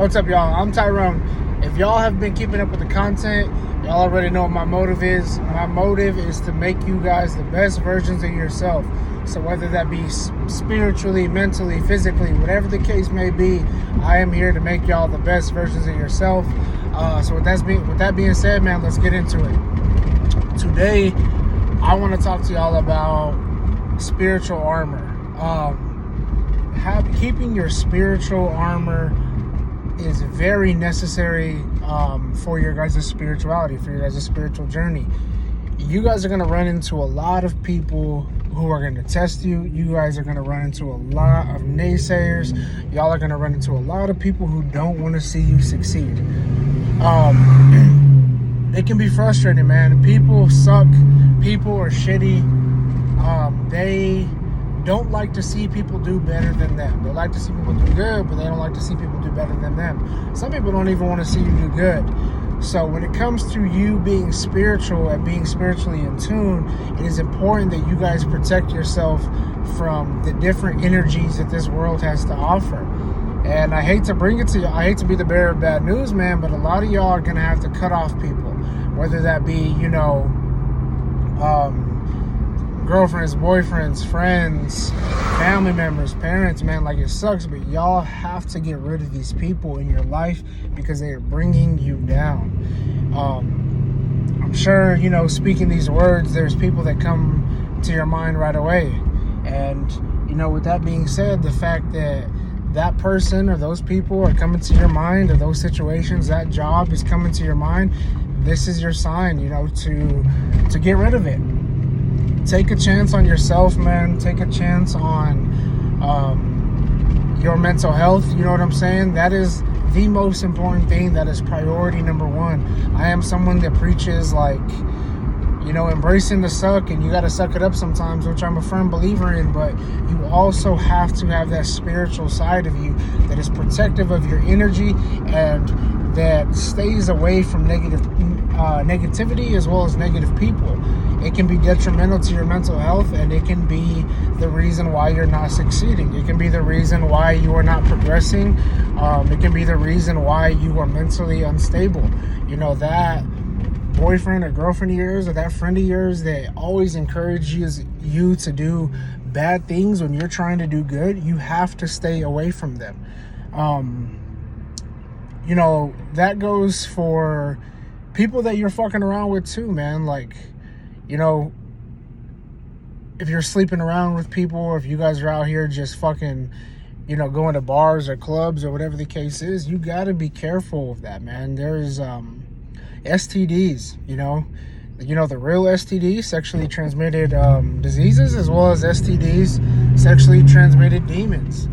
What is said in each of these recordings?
What's up, y'all? I'm Tyrone. If y'all have been keeping up with the content, y'all already know what my motive is. My motive is to make you guys the best versions of yourself. So whether that be spiritually, mentally, physically, whatever the case may be, I am here to make y'all the best versions of yourself. So with that being said, man, let's get into it. Today, I want to talk to y'all about spiritual armor. Keeping your spiritual armor is very necessary for your guys' spirituality, for your guys' spiritual journey. You guys are going to run into a lot of people who are going to test you. You guys are going to run into a lot of naysayers. Y'all are going to run into a lot of people who don't want to see you succeed. It can be frustrating, man. People suck. People are shitty. They don't like to see people do better than them. They like to see people do good, but they don't like to see people do better than them. Some people don't even want to see you do good. So when it comes to you being spiritual and being spiritually in tune, it is important that you guys protect yourself from the different energies that this world has to offer. And I hate to bring it to you, I hate to be the bearer of bad news, man, but a lot of y'all are going to have to cut off people. Whether that be, girlfriends, boyfriends, friends, family members, parents, man, like it sucks, but y'all have to get rid of these people in your life because they are bringing you down. I'm sure, speaking these words, there's people that come to your mind right away. And, with that being said, the fact that that person or those people are coming to your mind, or those situations, that job is coming to your mind, this is your sign, to get rid of it. Take a chance on yourself, man. Take a chance on your mental health. You know what I'm saying? That is the most important thing. That is priority number one. I am someone that preaches, embracing the suck, and you got to suck it up sometimes, which I'm a firm believer in, but you also have to have that spiritual side of you that is protective of your energy and that stays away from negativity as well as negative people. It can be detrimental to your mental health, and it can be the reason why you're not succeeding. It can be the reason why you are not progressing. It can be the reason why you are mentally unstable. That boyfriend or girlfriend of yours, or that friend of yours that always encourages you to do bad things when you're trying to do good, you have to stay away from them. That goes for people that you're fucking around with too, man. If you're sleeping around with people, or if you guys are out here just fucking, going to bars or clubs or whatever the case is, you got to be careful of that, man. There's STDs, the real STDs, sexually transmitted diseases, as well as STDs, sexually transmitted demons.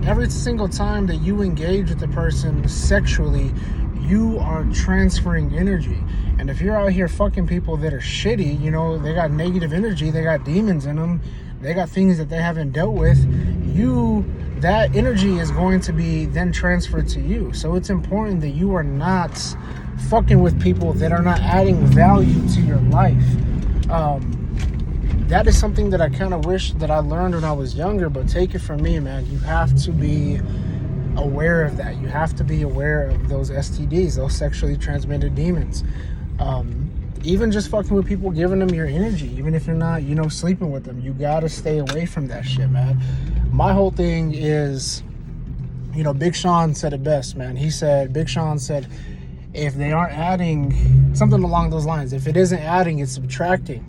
Every single time that you engage with the person sexually, you are transferring energy. And if you're out here fucking people that are shitty, they got negative energy, they got demons in them, they got things that they haven't dealt with, that energy is going to be then transferred to you. So it's important that you are not fucking with people that are not adding value to your life. That is something that I kind of wish that I learned when I was younger, but take it from me, man. You have to be aware of that. You have to be aware of those STDs, those sexually transmitted demons. Even just fucking with people, giving them your energy, even if you're not, sleeping with them, you gotta stay away from that shit, man. My whole thing is, Big Sean said it best, man. Big Sean said, if they aren't adding, something along those lines, if it isn't adding, it's subtracting.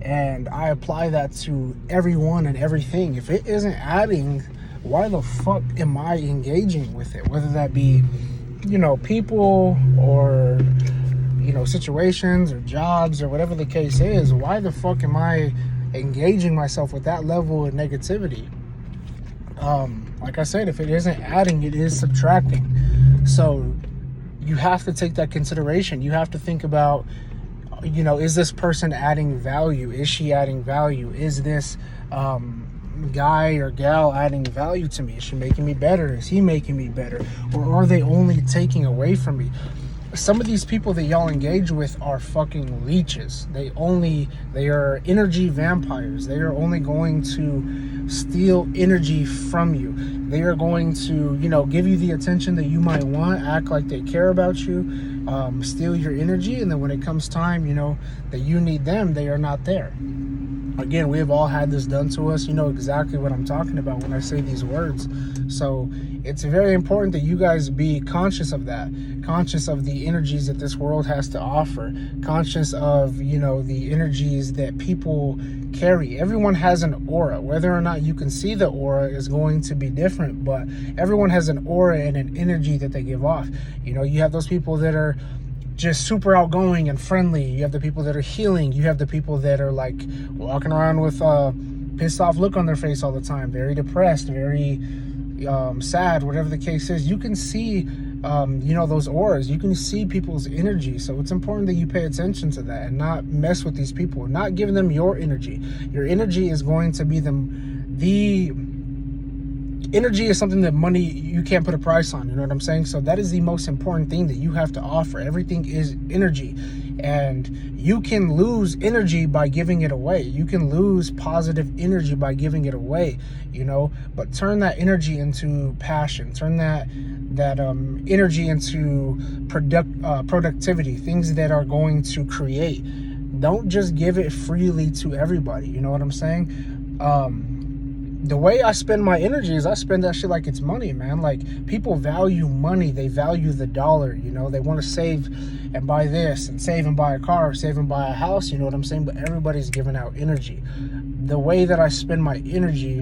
And I apply that to everyone and everything. If it isn't adding, why the fuck am I engaging with it? Whether that be, people or, situations or jobs or whatever the case is, why the fuck am I engaging myself with that level of negativity? Like I said, if it isn't adding, it is subtracting. So you have to take that consideration. You have to think about, is this person adding value? Is she adding value? Is this guy or gal adding value to me? Is she making me better? Is he making me better? Or are they only taking away from me? some of these people that y'all engage with are fucking leeches. They are energy vampires. They are only going to steal energy from you. They are going to, give you the attention that you might want, act like they care about you, steal your energy, and then when it comes time, that you need them, they are not there. Again, we have all had this done to us. You know exactly what I'm talking about when I say these words. So it's very important that you guys be conscious of that, conscious of the energies that this world has to offer, conscious of, the energies that people carry. Everyone has an aura. Whether or not you can see the aura is going to be different, but everyone has an aura and an energy that they give off. You have those people that are just super outgoing and friendly. You have the people that are healing. You have the people that are like walking around with a pissed off look on their face all the time, very depressed, very sad, whatever the case is. You can see those auras. You can see people's energy. So it's important that you pay attention to that and not mess with these people, not giving them your energy. Your energy is going to be the energy is something that money, you can't put a price on. You know what I'm saying? So that is the most important thing that you have to offer. Everything is energy, and you can lose energy by giving it away. You can lose positive energy by giving it away, but turn that energy into passion. Turn that energy into productivity, things that are going to create. Don't just give it freely to everybody. You know what I'm saying? The way I spend my energy is I spend that shit like it's money, man. Like, people value money. They value the dollar, They want to save and buy this, and save and buy a car, save and buy a house, you know what I'm saying? But everybody's giving out energy. The way that I spend my energy,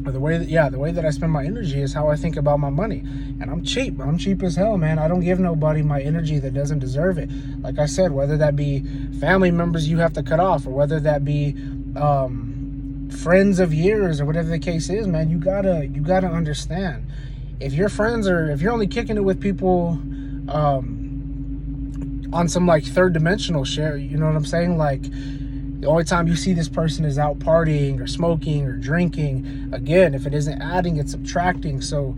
or the way that I spend my energy is how I think about my money. And I'm cheap. I'm cheap as hell, man. I don't give nobody my energy that doesn't deserve it. Like I said, whether that be family members you have to cut off, or whether that be friends of years, or whatever the case is, man, you gotta understand, if you're only kicking it with people on some like third dimensional shit, you know what I'm saying? Like, the only time you see this person is out partying or smoking or drinking. Again, if it isn't adding, it's subtracting. So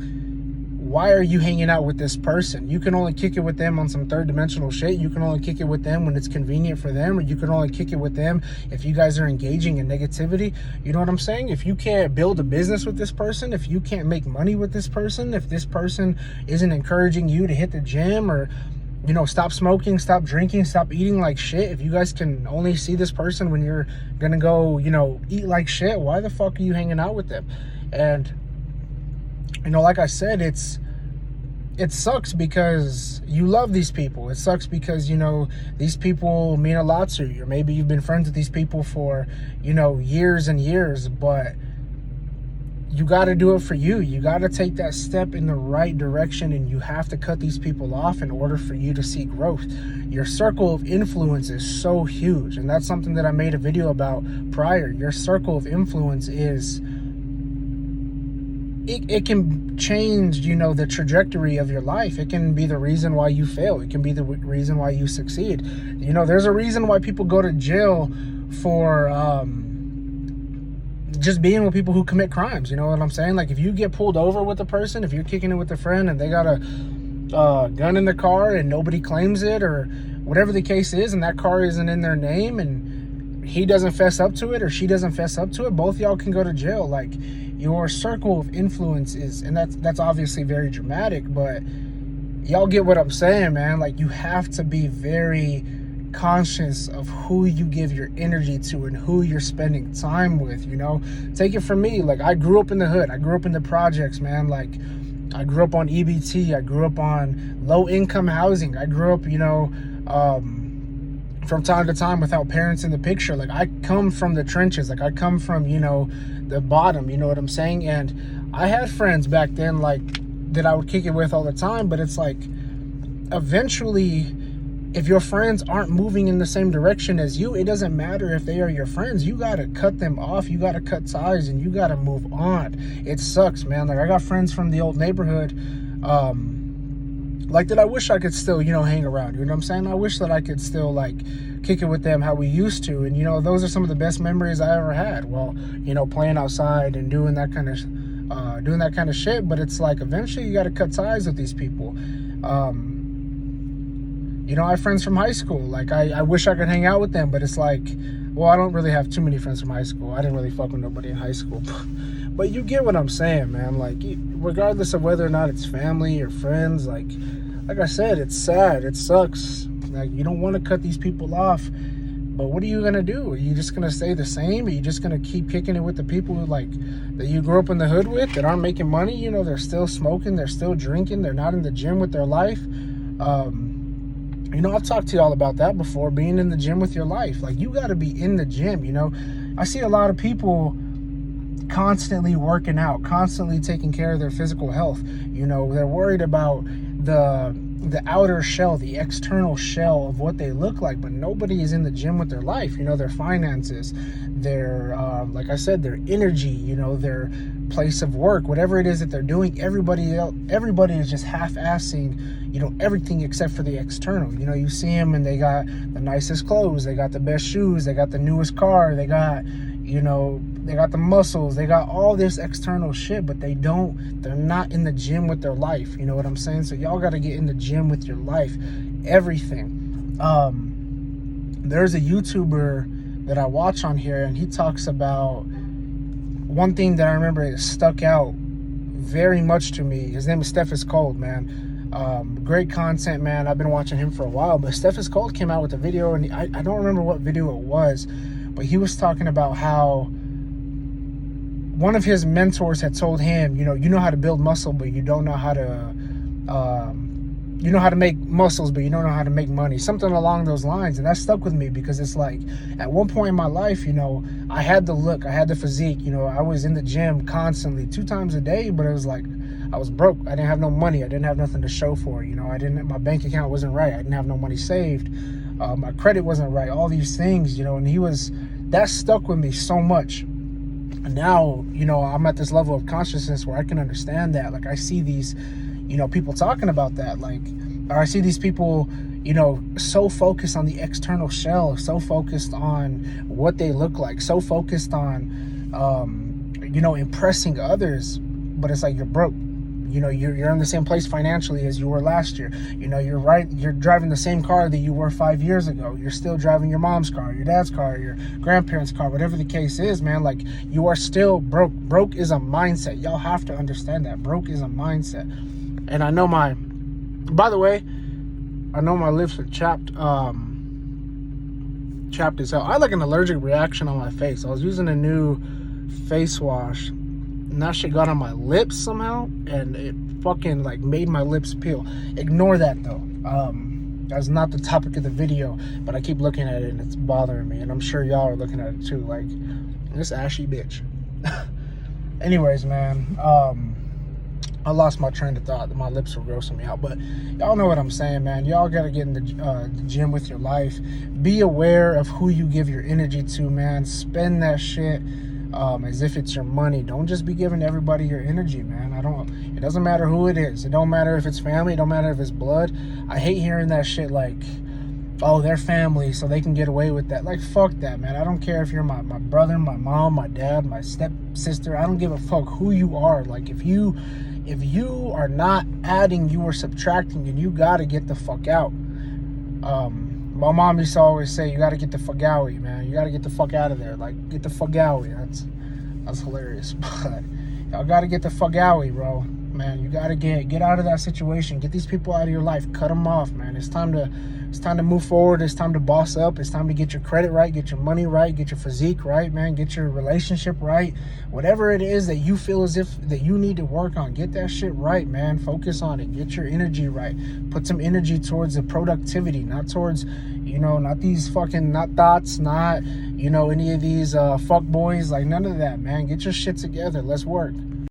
why are you hanging out with this person? You can only kick it with them on some third dimensional shit. You can only kick it with them when it's convenient for them, or you can only kick it with them if you guys are engaging in negativity. You know what I'm saying? If you can't build a business with this person, if you can't make money with this person, if this person isn't encouraging you to hit the gym, or stop smoking, stop drinking, stop eating like shit, if you guys can only see this person when you're gonna go eat like shit, why the fuck are you hanging out with them? And like I said, it sucks because you love these people. It sucks because, these people mean a lot to you. Or maybe you've been friends with these people for, years and years, but you got to do it for you. You got to take that step in the right direction, and you have to cut these people off in order for you to see growth. Your circle of influence is so huge, and that's something that I made a video about prior. Your circle of influence is... It can change, the trajectory of your life. It can be the reason why you fail. It can be the reason why you succeed. There's a reason why people go to jail for just being with people who commit crimes. You know what I'm saying? Like, if you get pulled over with a person, if you're kicking it with a friend and they got a gun in the car and nobody claims it, or whatever the case is, and that car isn't in their name, and he doesn't fess up to it or she doesn't fess up to it, both y'all can go to jail. Like, your circle of influence is, and that's obviously very dramatic, but y'all get what I'm saying, man. Like, you have to be very conscious of who you give your energy to and who you're spending time with. Take it from me. Like, I grew up in the hood. I grew up in the projects, man. Like, I grew up on EBT. I grew up on low income housing. I grew up, from time to time without parents in the picture. Like, I come from the trenches. Like, I come from, the bottom, you know what I'm saying? And I had friends back then, like, that I would kick it with all the time, but it's like, eventually, if your friends aren't moving in the same direction as you, it doesn't matter if they are your friends. You gotta cut them off. You gotta cut ties, and you gotta move on. It sucks, man. Like, I got friends from the old neighborhood, like, that I wish I could still, hang around. You know what I'm saying? I wish that I could still, like, kick it with them how we used to. And, those are some of the best memories I ever had. Well, playing outside and doing that kind of shit. But it's like, eventually you got to cut ties with these people. You know, I have friends from high school. Like, I wish I could hang out with them, but it's like, well, I don't really have too many friends from high school. I didn't really fuck with nobody in high school. But you get what I'm saying, man. Like, regardless of whether or not it's family or friends, like I said, it's sad. It sucks. Like, you don't want to cut these people off. But what are you going to do? Are you just going to stay the same? Are you just going to keep kicking it with the people like that you grew up in the hood with that aren't making money? You know, they're still smoking. They're still drinking. They're not in the gym with their life. You know, I've talked to y'all about that before, being in the gym with your life. Like, you got to be in the gym, you know. I see a lot of people constantly working out, constantly taking care of their physical health. You know, they're worried about the outer shell, the external shell of what they look like, but nobody is in the gym with their life. You know, their finances, their like I said, their energy, you know, their place of work, whatever it is that they're doing. Everybody is just half-assing, you know, everything except for the external. You know, you see them and they got the nicest clothes, they got the best shoes, they got the newest car, they got, you know, they got the muscles, they got all this external shit, but they're not in the gym with their life. You know what I'm saying? So y'all got to get in the gym with your life, everything. There's a YouTuber that I watch on here, and he talks about one thing that I remember that stuck out very much to me. His name is Steph is Cold, man. Great content, man. I've been watching him for a while, but Steph is Cold came out with a video, and I don't remember what video it was, but he was talking about how one of his mentors had told him, you know how to build muscle, but you don't know how to, you know how to make muscles, but you don't know how to make money. Something along those lines. And that stuck with me because it's like, at one point in my life, you know, I had the look, I had the physique, you know, I was in the gym constantly 2 times a day, but it was like, I was broke. I didn't have no money. I didn't have nothing to show for it. You know, my bank account wasn't right. I didn't have no money saved. My credit wasn't right. All these things, you know, and that stuck with me so much. And now, you know, I'm at this level of consciousness where I can understand that. Like, I see these, you know, people talking about that, like, or I see these people, you know, so focused on the external shell, so focused on what they look like, so focused on, you know, impressing others, but it's like, you're broke. You know, you're in the same place financially as you were last year. You know, you're driving the same car that you were 5 years ago. You're still driving your mom's car, your dad's car, your grandparents' car, whatever the case is, man. Like, you are still broke. Broke is a mindset. Y'all have to understand that. Broke is a mindset. And I know by the way, I know my lips are chapped as hell. I had like an allergic reaction on my face. I was using a new face wash, and that shit got on my lips somehow, and it fucking like made my lips peel. Ignore that though. That's not the topic of the video, but I keep looking at it and it's bothering me, and I'm sure y'all are looking at it too. Like, this ashy bitch. Anyways, man, I lost my train of thought. My lips were grossing me out, but y'all know what I'm saying, man. Y'all gotta get in the gym with your life. Be aware of who you give your energy to, man. Spend that shit as if it's your money. Don't just be giving everybody your energy, man. It doesn't matter who it is. It don't matter if it's family. It don't matter if it's blood. I hate hearing that shit like, oh, they're family, so they can get away with that. Like, fuck that, man. I don't care if you're my brother, my mom, my dad, my stepsister. I don't give a fuck who you are. Like, if you are not adding, you are subtracting, and you gotta get the fuck out. My mom used to always say, you gotta get the fuck out, man. You gotta get the fuck out of there. Like, get the fuck out. That's hilarious. But y'all gotta get the fuck out, bro. Man, you gotta get out of that situation. Get these people out of your life. Cut them off, man. It's time to move forward. It's time to boss up. It's time to get your credit right, get your money right, get your physique right, man. Get your relationship right. Whatever it is that you feel as if that you need to work on, get that shit right, man. Focus on it. Get your energy right. Put some energy towards the productivity, not towards, you know, not these fucking, not thoughts, not, you know, any of these fuck boys. Like, none of that, man. Get your shit together. Let's work.